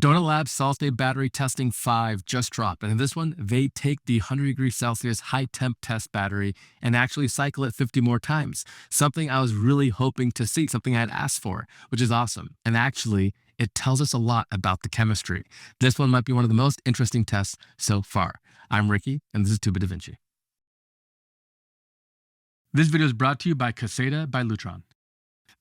Donut Labs solid-state battery testing 5 just dropped. And in this one, they take the 100 degrees Celsius high temp test battery and actually cycle it 50 more times. Something I was really hoping to see, something I had asked for, which is awesome. And actually, it tells us a lot about the chemistry. This one might be one of the most interesting tests so far. I'm Ricky, and this is Tuba Da Vinci. This video is brought to you by Caseta by Lutron.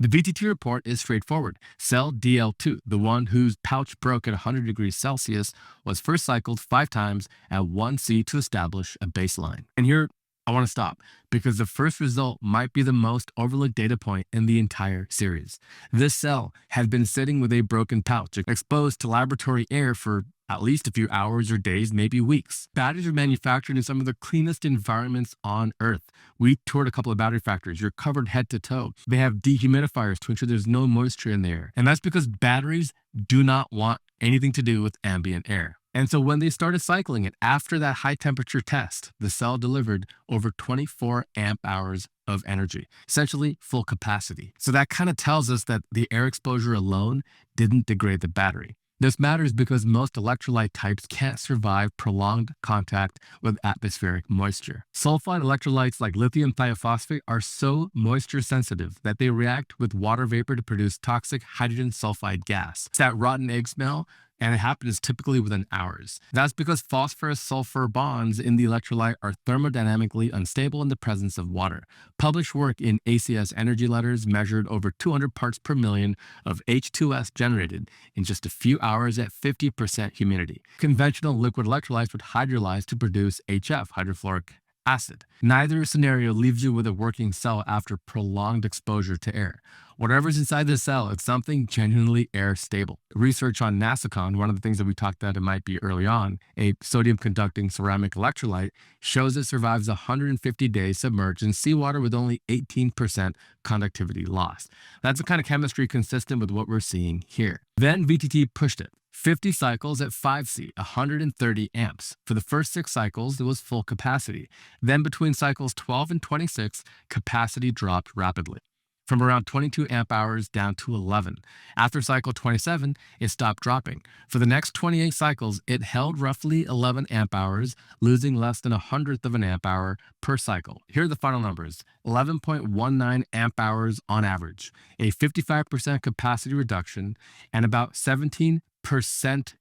The VTT report is straightforward. Cell DL2, the one whose pouch broke at 100 degrees Celsius, was first cycled 5 times at 1C to establish a baseline. And here, I want to stop because the first result might be the most overlooked data point in the entire series. This cell had been sitting with a broken pouch, exposed to laboratory air for at least a few hours or days, maybe weeks. Batteries are manufactured in some of the cleanest environments on Earth. We toured a couple of battery factories. You're covered head to toe. They have dehumidifiers to ensure there's no moisture in the air. And that's because batteries do not want anything to do with ambient air. And so when they started cycling it after that high temperature test, the cell delivered over 24 amp hours of energy, essentially full capacity. So that kind of tells us that the air exposure alone didn't degrade the battery. This matters because most electrolyte types can't survive prolonged contact with atmospheric moisture. Sulfide electrolytes like lithium thiophosphate are so moisture sensitive that they react with water vapor to produce toxic hydrogen sulfide gas. It's that rotten egg smell, and it happens typically within hours. That's because phosphorus-sulfur bonds in the electrolyte are thermodynamically unstable in the presence of water. Published work in ACS Energy Letters measured over 200 parts per million of H2S generated in just a few hours at 50% humidity. Conventional liquid electrolytes would hydrolyze to produce HF, hydrofluoric acid. Neither scenario leaves you with a working cell after prolonged exposure to air. Whatever's inside the cell, it's something genuinely air stable. Research on Nasicon, one of the things that we talked about it might be early on, a sodium conducting ceramic electrolyte, shows it survives 150 days submerged in seawater with only 18% conductivity loss. That's the kind of chemistry consistent with what we're seeing here. Then VTT pushed it. 50 cycles at 5C, 130 amps. For the first 6 cycles, it was full capacity. Then between cycles 12 and 26, capacity dropped rapidly, from around 22 amp hours down to 11. After cycle 27, it stopped dropping. For the next 28 cycles, it held roughly 11 amp hours, losing less than 1/100th of an amp hour per cycle. Here are the final numbers: 11.19 amp hours on average, a 55% capacity reduction, and about 17%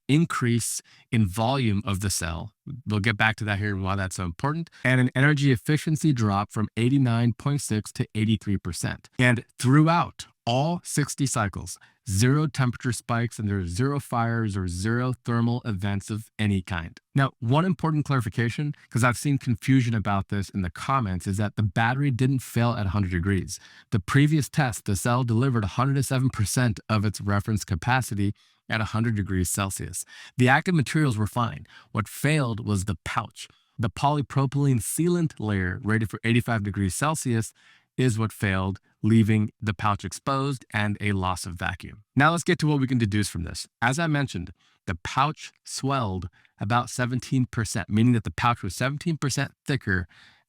increase in volume of the cell. We'll get back to that here and why that's so important. And an energy efficiency drop from 89.6 to 83%. And throughout all 60 cycles, 0 temperature spikes, and there's 0 fires or 0 thermal events of any kind. Now, one important clarification, because I've seen confusion about this in the comments, is that the battery didn't fail at 100 degrees. The previous test, the cell delivered 107% of its reference capacity at 100 degrees Celsius. The active materials were fine. What failed was the pouch. The polypropylene sealant layer rated for 85 degrees Celsius is what failed, leaving the pouch exposed and a loss of vacuum. Now let's get to what we can deduce from this. As I mentioned, the pouch swelled about 17%, meaning that the pouch was 17% thicker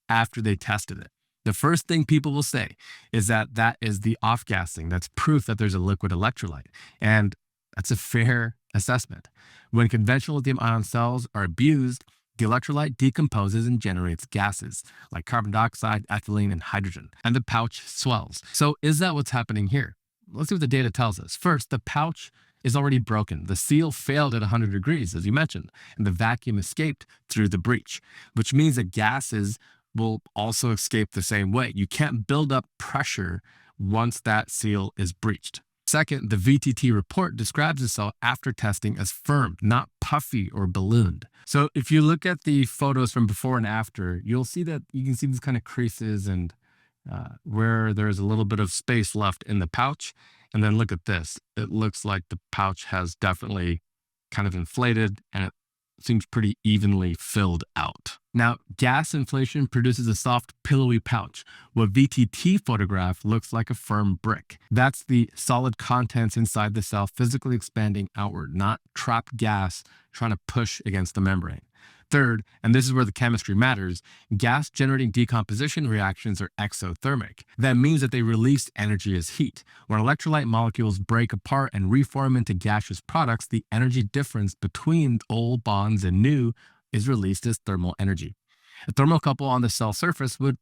after they tested it. The first thing people will say is that that is the off-gassing. That's proof that there's a liquid electrolyte. And that's a fair assessment. When conventional lithium-ion cells are abused, the electrolyte decomposes and generates gases like carbon dioxide, ethylene, and hydrogen, and the pouch swells. So is that what's happening here? Let's see what the data tells us. First, the pouch is already broken. The seal failed at 100 degrees, as you mentioned, and the vacuum escaped through the breach, which means that gases will also escape the same way. You can't build up pressure once that seal is breached. Second, the VTT report describes the cell after testing as firm, not puffy or ballooned. So if you look at the photos from before and after, you'll see that you can see these kind of creases and where there's a little bit of space left in the pouch. And then look at this. It looks like the pouch has definitely kind of inflated and it seems pretty evenly filled out. Now, gas inflation produces a soft, pillowy pouch. What VTT photograph looks like a firm brick. That's the solid contents inside the cell physically expanding outward, not trapped gas trying to push against the membrane. Third, and this is where the chemistry matters, gas generating decomposition reactions are exothermic. That means that they release energy as heat. When electrolyte molecules break apart and reform into gaseous products, the energy difference between old bonds and new is released as thermal energy. A thermocouple on the cell surface would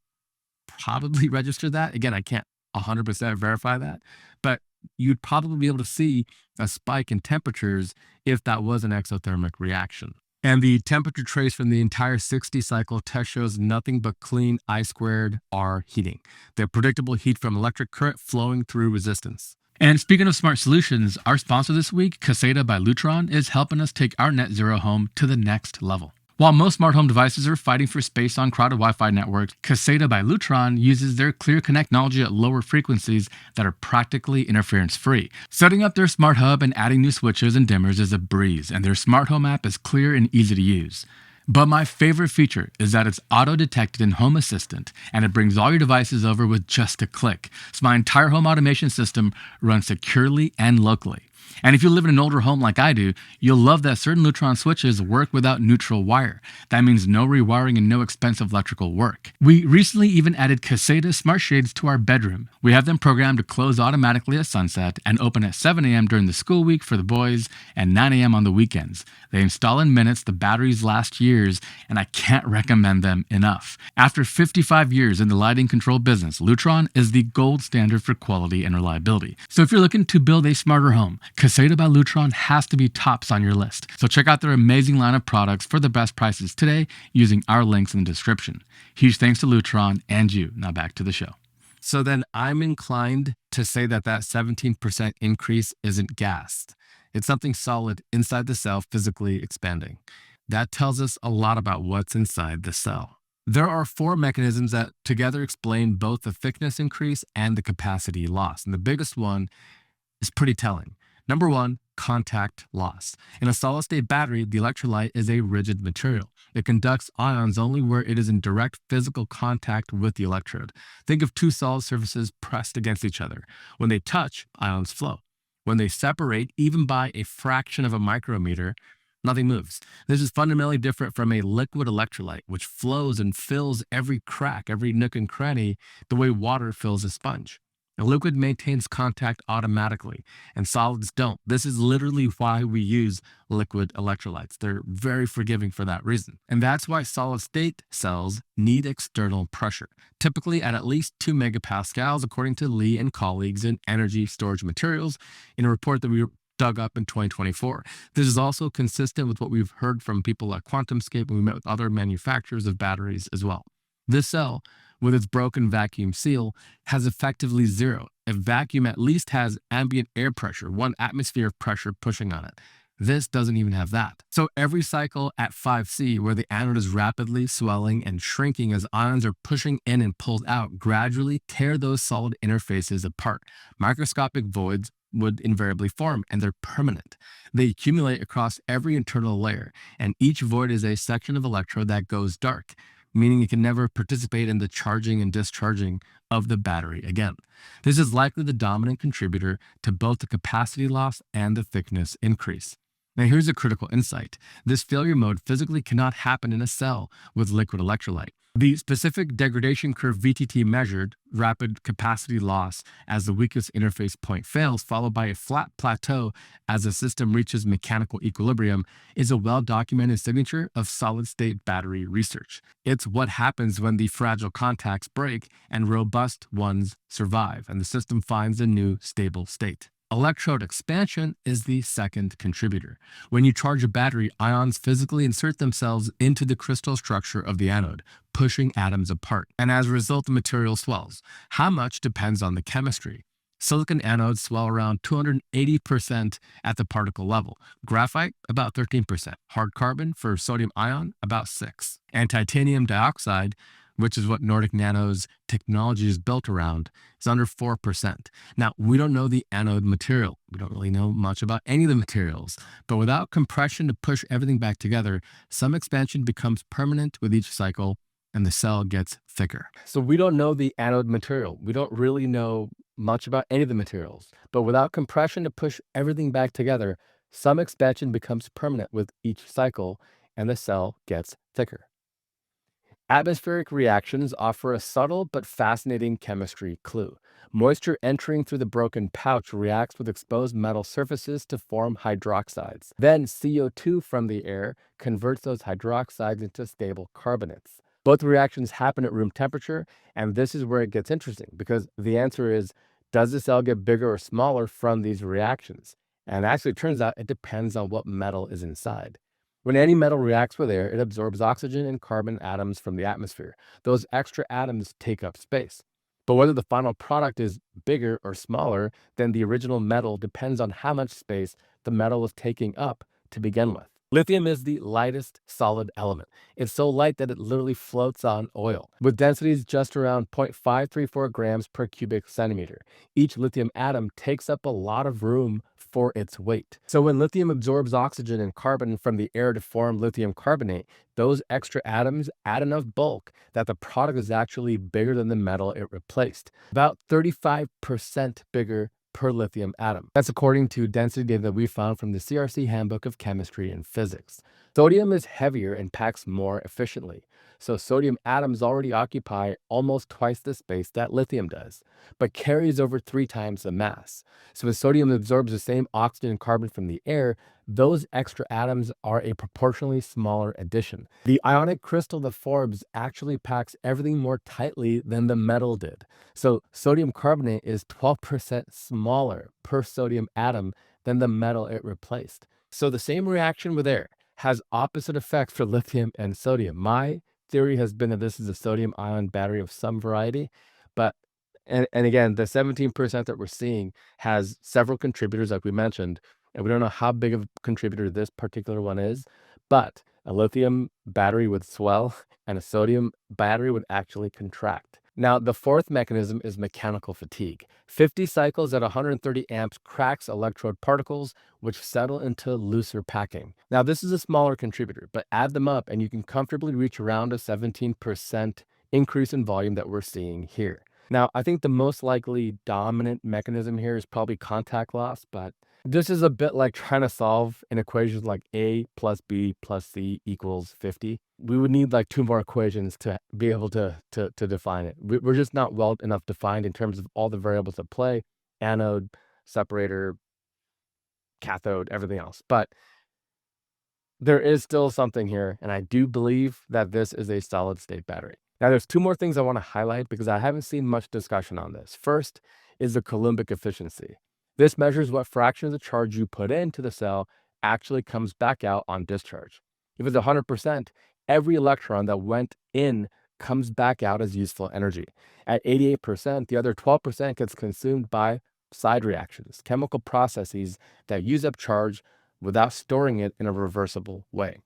probably register that. Again, I can't 100% verify that, but you'd probably be able to see a spike in temperatures if that was an exothermic reaction. And the temperature trace from the entire 60 cycle test shows nothing but clean I squared R heating, the predictable heat from electric current flowing through resistance. And speaking of smart solutions, our sponsor this week, Caseta by Lutron, is helping us take our net zero home to the next level. While most smart home devices are fighting for space on crowded Wi-Fi networks, Caseta by Lutron uses their clear connect technology at lower frequencies that are practically interference-free. Setting up their smart hub and adding new switches and dimmers is a breeze, and their smart home app is clear and easy to use. But my favorite feature is that it's auto-detected in Home Assistant, and it brings all your devices over with just a click. So my entire home automation system runs securely and locally. And if you live in an older home like I do, you'll love that certain Lutron switches work without neutral wire. That means no rewiring and no expensive electrical work. We recently even added Caseta smart shades to our bedroom. We have them programmed to close automatically at sunset and open at 7 a.m. during the school week for the boys and 9 a.m. on the weekends. They install in minutes, the batteries last years, and I can't recommend them enough. After 55 years in the lighting control business, Lutron is the gold standard for quality and reliability. So if you're looking to build a smarter home, Caseta by Lutron has to be tops on your list. So check out their amazing line of products for the best prices today using our links in the description. Huge thanks to Lutron and you. Now back to the show. So then I'm inclined to say that 17% increase isn't gas. It's something solid inside the cell physically expanding. That tells us a lot about what's inside the cell. There are 4 mechanisms that together explain both the thickness increase and the capacity loss. And the biggest one is pretty telling. Number 1, contact loss. In a solid-state battery, the electrolyte is a rigid material. It conducts ions only where it is in direct physical contact with the electrode. Think of 2 solid surfaces pressed against each other. When they touch, ions flow. When they separate, even by a fraction of a micrometer, nothing moves. This is fundamentally different from a liquid electrolyte, which flows and fills every crack, every nook and cranny, the way water fills a sponge. A liquid maintains contact automatically, and solids don't. This is literally why we use liquid electrolytes. They're very forgiving for that reason. And that's why solid-state cells need external pressure, typically at least 2 megapascals, according to Lee and colleagues in Energy Storage Materials in a report that we dug up in 2024. This is also consistent with what we've heard from people like QuantumScape, and we met with other manufacturers of batteries as well. This cell, with its broken vacuum seal, has effectively 0. A vacuum at least has ambient air pressure, 1 atmosphere of pressure pushing on it. This doesn't even have that. So every cycle at 5C, where the anode is rapidly swelling and shrinking as ions are pushing in and pulled out, gradually tear those solid interfaces apart. Microscopic voids would invariably form, and they're permanent. They accumulate across every internal layer, and each void is a section of electrode that goes dark, meaning it can never participate in the charging and discharging of the battery again. This is likely the dominant contributor to both the capacity loss and the thickness increase. Now here's a critical insight. This failure mode physically cannot happen in a cell with liquid electrolyte. The specific degradation curve VTT measured, rapid capacity loss as the weakest interface point fails, followed by a flat plateau as the system reaches mechanical equilibrium, is a well-documented signature of solid-state battery research. It's what happens when the fragile contacts break and robust ones survive, and the system finds a new stable state. Electrode expansion is the second contributor. When you charge a battery, ions physically insert themselves into the crystal structure of the anode, pushing atoms apart. And as a result, the material swells. How much depends on the chemistry. Silicon anodes swell around 280% at the particle level. Graphite, about 13%. Hard carbon for sodium ion, about 6%. And titanium dioxide, which is what Nordic Nano's technology is built around, is under 4%. Now, we don't know the anode material. We don't really know much about any of the materials. But without compression to push everything back together, some expansion becomes permanent with each cycle, and the cell gets thicker. So we don't know the anode material. We don't really know much about any of the materials. But without compression to push everything back together, some expansion becomes permanent with each cycle, and the cell gets thicker. Atmospheric reactions offer a subtle but fascinating chemistry clue. Moisture entering through the broken pouch reacts with exposed metal surfaces to form hydroxides. Then CO2 from the air converts those hydroxides into stable carbonates. Both reactions happen at room temperature, and this is where it gets interesting because the answer is, does the cell get bigger or smaller from these reactions? And actually, it turns out it depends on what metal is inside. When any metal reacts with air, it absorbs oxygen and carbon atoms from the atmosphere. Those extra atoms take up space. But whether the final product is bigger or smaller than the original metal depends on how much space the metal was taking up to begin with. Lithium is the lightest solid element. It's so light that it literally floats on oil, with densities just around 0.534 grams per cubic centimeter. Each lithium atom takes up a lot of room for its weight. So when lithium absorbs oxygen and carbon from the air to form lithium carbonate, those extra atoms add enough bulk that the product is actually bigger than the metal it replaced, about 35% bigger per lithium atom. That's according to density data that we found from the CRC Handbook of Chemistry and Physics. Sodium is heavier and packs more efficiently. So sodium atoms already occupy almost twice the space that lithium does, but carries over 3 times the mass. So as sodium absorbs the same oxygen and carbon from the air, those extra atoms are a proportionally smaller addition. The ionic crystal that forms actually packs everything more tightly than the metal did. So sodium carbonate is 12% smaller per sodium atom than the metal it replaced. So the same reaction with air has opposite effects for lithium and sodium. My theory has been that this is a sodium ion battery of some variety, but and again, the 17% that we're seeing has several contributors, like we mentioned, and we don't know how big of a contributor this particular one is, but a lithium battery would swell and a sodium battery would actually contract. Now, the fourth mechanism is mechanical fatigue. 50 cycles at 130 amps cracks electrode particles, which settle into looser packing. Now, this is a smaller contributor, but add them up and you can comfortably reach around a 17% increase in volume that we're seeing here. Now, I think the most likely dominant mechanism here is probably contact loss, but this is a bit like trying to solve an equation like A plus B plus C equals 50. We would need like 2 more equations to be able to define it. We're just not well enough defined in terms of all the variables at play, anode, separator, cathode, everything else. But there is still something here, and I do believe that this is a solid state battery. Now, there's 2 more things I want to highlight because I haven't seen much discussion on this. First is the Coulombic efficiency. This measures what fraction of the charge you put into the cell actually comes back out on discharge. If it's 100%, every electron that went in comes back out as useful energy. At 88%, the other 12% gets consumed by side reactions, chemical processes that use up charge without storing it in a reversible way.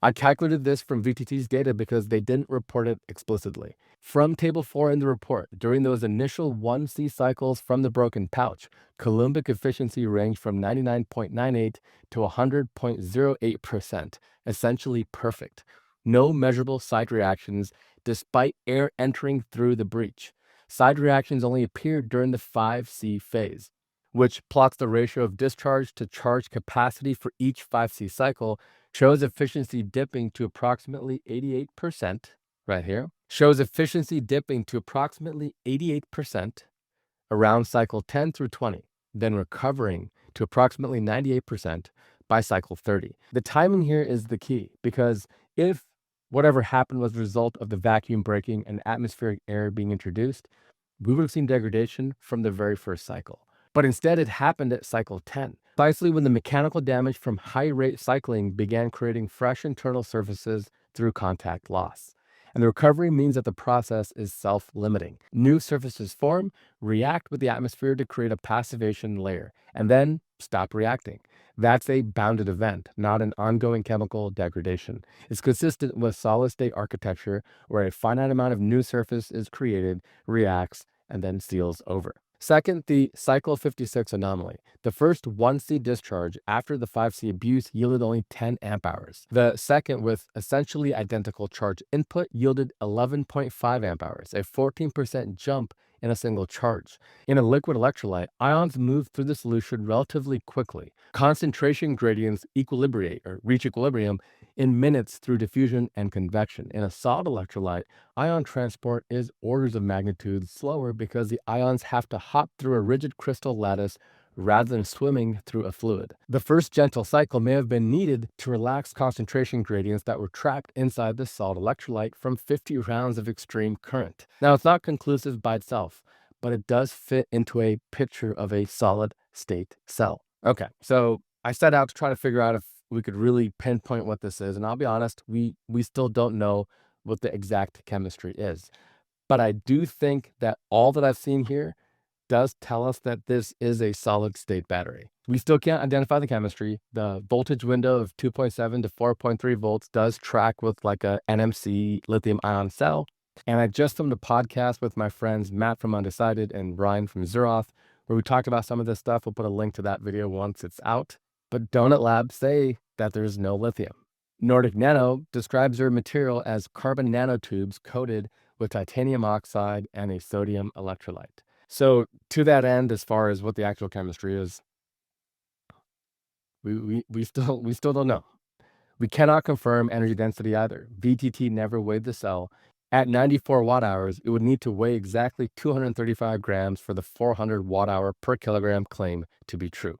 I calculated this from VTT's data because they didn't report it explicitly. From table 4 in the report, during those initial 1C cycles from the broken pouch, Coulombic efficiency ranged from 99.98 to 100.08%, essentially perfect. No measurable side reactions despite air entering through the breach. Side reactions only appeared during the 5C phase, which plots the ratio of discharge to charge capacity for each 5C cycle, shows efficiency dipping to approximately 88% right here, shows efficiency dipping to approximately 88% around cycle 10 through 20, then recovering to approximately 98% by cycle 30. The timing here is the key because if whatever happened was the result of the vacuum breaking and atmospheric air being introduced, we would have seen degradation from the very first cycle. But instead, it happened at cycle 10, precisely when the mechanical damage from high-rate cycling began creating fresh internal surfaces through contact loss. And the recovery means that the process is self-limiting. New surfaces form, react with the atmosphere to create a passivation layer, and then stop reacting. That's a bounded event, not an ongoing chemical degradation. It's consistent with solid-state architecture where a finite amount of new surface is created, reacts, and then seals over. Second, the cycle 56 anomaly. The first 1C discharge after the 5C abuse yielded only 10 amp hours. The second, with essentially identical charge input, yielded 11.5 amp hours, a 14% jump in a single charge. In a liquid electrolyte, ions move through the solution relatively quickly. Concentration gradients equilibrate or reach equilibrium in minutes through diffusion and convection. In a solid electrolyte, ion transport is orders of magnitude slower because the ions have to hop through a rigid crystal lattice rather than swimming through a fluid. The first gentle cycle may have been needed to relax concentration gradients that were trapped inside the solid electrolyte from 50 rounds of extreme current. Now, it's not conclusive by itself, but it does fit into a picture of a solid state cell. Okay, so I set out to try to figure out if we could really pinpoint what this is, and I'll be honest, we still don't know what the exact chemistry is. But I do think that all that I've seen here does tell us that this is a solid state battery. We still can't identify the chemistry. The voltage window of 2.7 to 4.3 volts does track with like a NMC lithium ion cell. And I just filmed a podcast with my friends Matt from Undecided and Ryan from Zeroth, where we talked about some of this stuff. We'll put a link to that video once it's out. But Donut Labs say that there's no lithium. Nordic Nano describes their material as carbon nanotubes coated with titanium oxide and a sodium electrolyte. So to that end, as far as what the actual chemistry is, we still don't know. We cannot confirm energy density either. VTT never weighed the cell. At 94 watt hours, it would need to weigh exactly 235 grams for the 400 watt hour per kilogram claim to be true.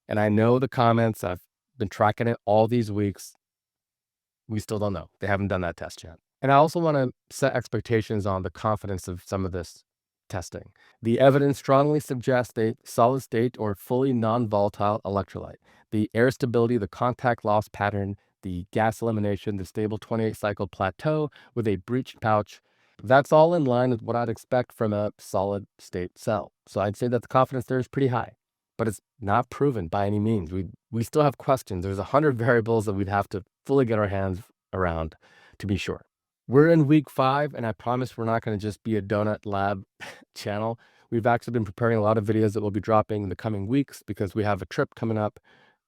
And I know the comments, I've been tracking it all these weeks. We still don't know. They haven't done that test yet. And I also want to set expectations on the confidence of some of this testing. The evidence strongly suggests a solid state or fully non-volatile electrolyte. The air stability, the contact loss pattern, the gas elimination, the stable 28 cycle plateau with a breached pouch, that's all in line with what I'd expect from a solid state cell. So I'd say that the confidence there is pretty high, but it's not proven by any means. We still have questions. There's 100 variables that we'd have to fully get our hands around to be sure. We're in week 5, and I promise we're not going to just be a Donut Lab channel. We've actually been preparing a lot of videos that we'll be dropping in the coming weeks because we have a trip coming up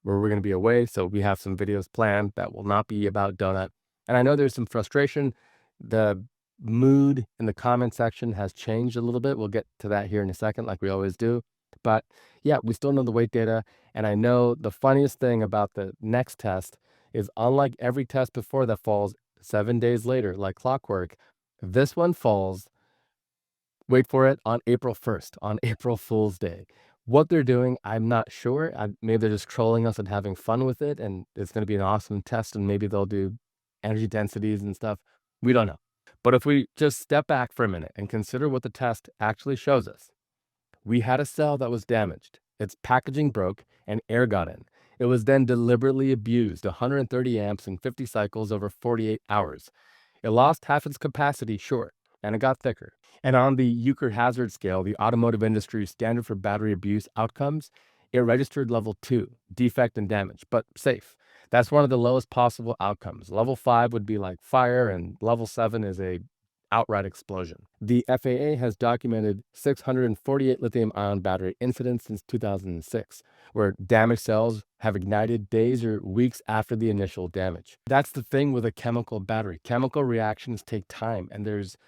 where we're going to be away. So we have some videos planned that will not be about Donut. And I know there's some frustration. The mood in the comment section has changed a little bit. We'll get to that here in a second, like we always do. But yeah, we still know the weight data. And I know the funniest thing about the next test is, unlike every test before that falls 7 days later, like clockwork, this one falls, wait for it, on April 1st, on April Fool's Day. What they're doing, I'm not sure. Maybe they're just trolling us and having fun with it, and it's going to be an awesome test, and maybe they'll do energy densities and stuff. We don't know. But if we just step back for a minute and consider what the test actually shows us, we had a cell that was damaged. Its packaging broke and air got in. It was then deliberately abused, 130 amps and 50 cycles over 48 hours. It lost half its capacity, sure, and it got thicker. And on the Euchre hazard scale, the automotive industry's standard for battery abuse outcomes, it registered level 2, defect and damage, but safe. That's one of the lowest possible outcomes. Level 5 would be like fire, and level 7 is a outright explosion. The FAA has documented 648 lithium-ion battery incidents since 2006, where damaged cells have ignited days or weeks after the initial damage. That's the thing with a chemical battery. Chemical reactions take time, and there's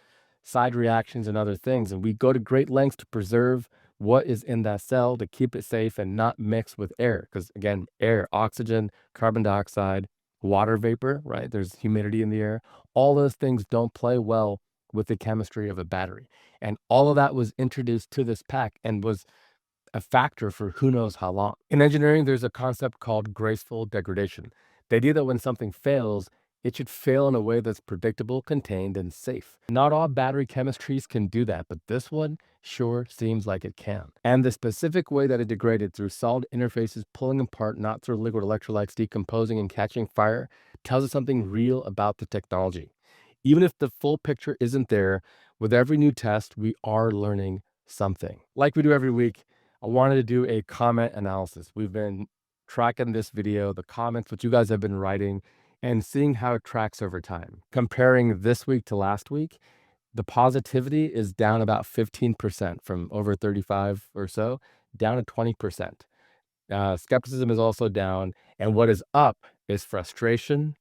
side reactions and other things, and we go to great lengths to preserve what is in that cell to keep it safe and not mix with air. Because again, air, oxygen, carbon dioxide, water vapor, right? There's humidity in the air. All those things don't play well with the chemistry of a battery. And all of that was introduced to this pack and was a factor for who knows how long. In engineering, there's a concept called graceful degradation. The idea that when something fails, it should fail in a way that's predictable, contained, and safe. Not all battery chemistries can do that, but this one sure seems like it can. And the specific way that it degraded, through solid interfaces pulling apart, not through liquid electrolytes decomposing and catching fire, tells us something real about the technology. Even if the full picture isn't there, with every new test, we are learning something. Like we do every week, I wanted to do a comment analysis. We've been tracking this video, the comments, what you guys have been writing, and seeing how it tracks over time. Comparing this week to last week, the positivity is down about 15% from over 35 or so, down to 20%. Skepticism is also down. And what is up is frustration.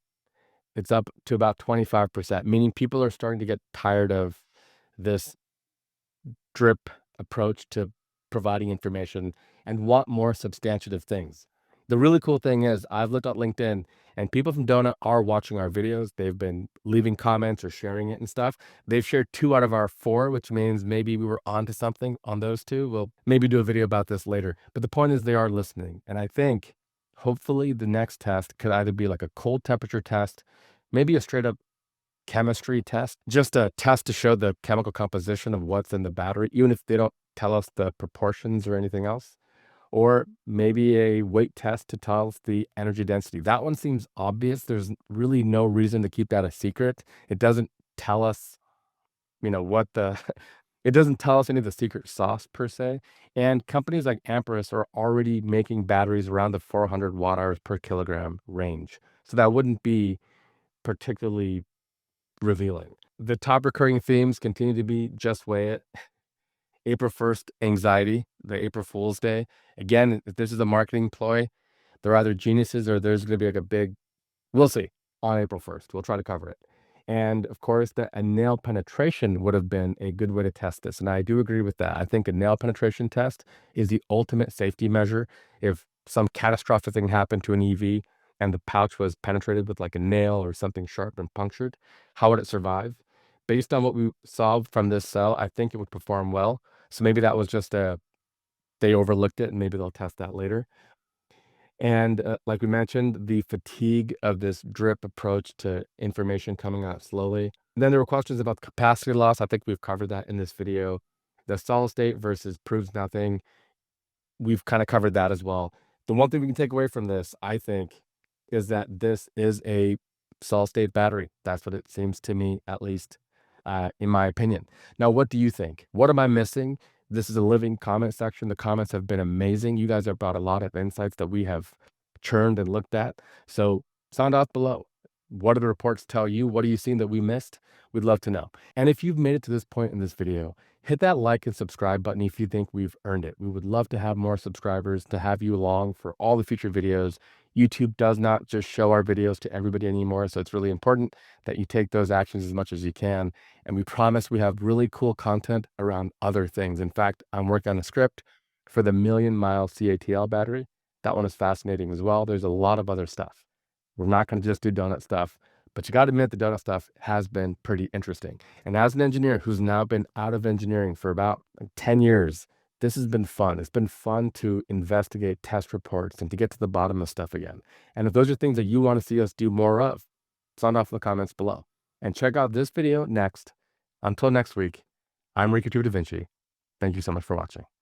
It's up to about 25%, meaning people are starting to get tired of this drip approach to providing information and want more substantive things. The really cool thing is I've looked at LinkedIn and people from Donut are watching our videos. They've been leaving comments or sharing it and stuff. They've shared 2 out of our 4, which means maybe we were onto something on those 2. We'll maybe do a video about this later. But the point is they are listening. And I think hopefully the next test could either be like a cold temperature test, maybe a straight up chemistry test, just a test to show the chemical composition of what's in the battery, even if they don't tell us the proportions or anything else, or maybe a weight test to tell us the energy density. That one seems obvious. There's really no reason to keep that a secret. It doesn't tell us, what the it doesn't tell us any of the secret sauce per se. And companies like Amperis are already making batteries around the 400 watt hours per kilogram range. So that wouldn't be particularly revealing. The top recurring themes continue to be just weigh it. April 1st anxiety, the April Fool's Day. Again, if this is a marketing ploy, they're either geniuses or there's going to be like a big, we'll see on April 1st. We'll try to cover it. And of course, a nail penetration would have been a good way to test this. And I do agree with that. I think a nail penetration test is the ultimate safety measure. If some catastrophic thing happened to an EV and the pouch was penetrated with like a nail or something sharp and punctured, how would it survive? Based on what we saw from this cell, I think it would perform well. So maybe that was just they overlooked it and maybe they'll test that later. And like we mentioned, the fatigue of this drip approach to information coming out slowly. Then there were questions about capacity loss. I think we've covered that in this video. The solid state versus proves nothing. We've kind of covered that as well. The one thing we can take away from this, I think, is that this is a solid state battery. That's what it seems to me, at least, in my opinion. Now, what do you think? What am I missing? This is a living comment section. The comments have been amazing. You guys have brought a lot of insights that we have churned and looked at. So sound off below. What do the reports tell you? What are you seeing that we missed? We'd love to know. And if you've made it to this point in this video, hit that like and subscribe button if you think we've earned it. We would love to have more subscribers, to have you along for all the future videos. YouTube does not just show our videos to everybody anymore, so it's really important that you take those actions as much as you can. And we promise we have really cool content around other things. In fact, I'm working on a script for the million-mile CATL battery. That one is fascinating as well. There's a lot of other stuff. We're not going to just do donut stuff, but you got to admit the donut stuff has been pretty interesting. And as an engineer who's now been out of engineering for about 10 years, this has been fun. It's been fun to investigate test reports and to get to the bottom of stuff again. And if those are things that you want to see us do more of, sound off in the comments below. And check out this video next. Until next week, I'm Ricky Da Vinci. Thank you so much for watching.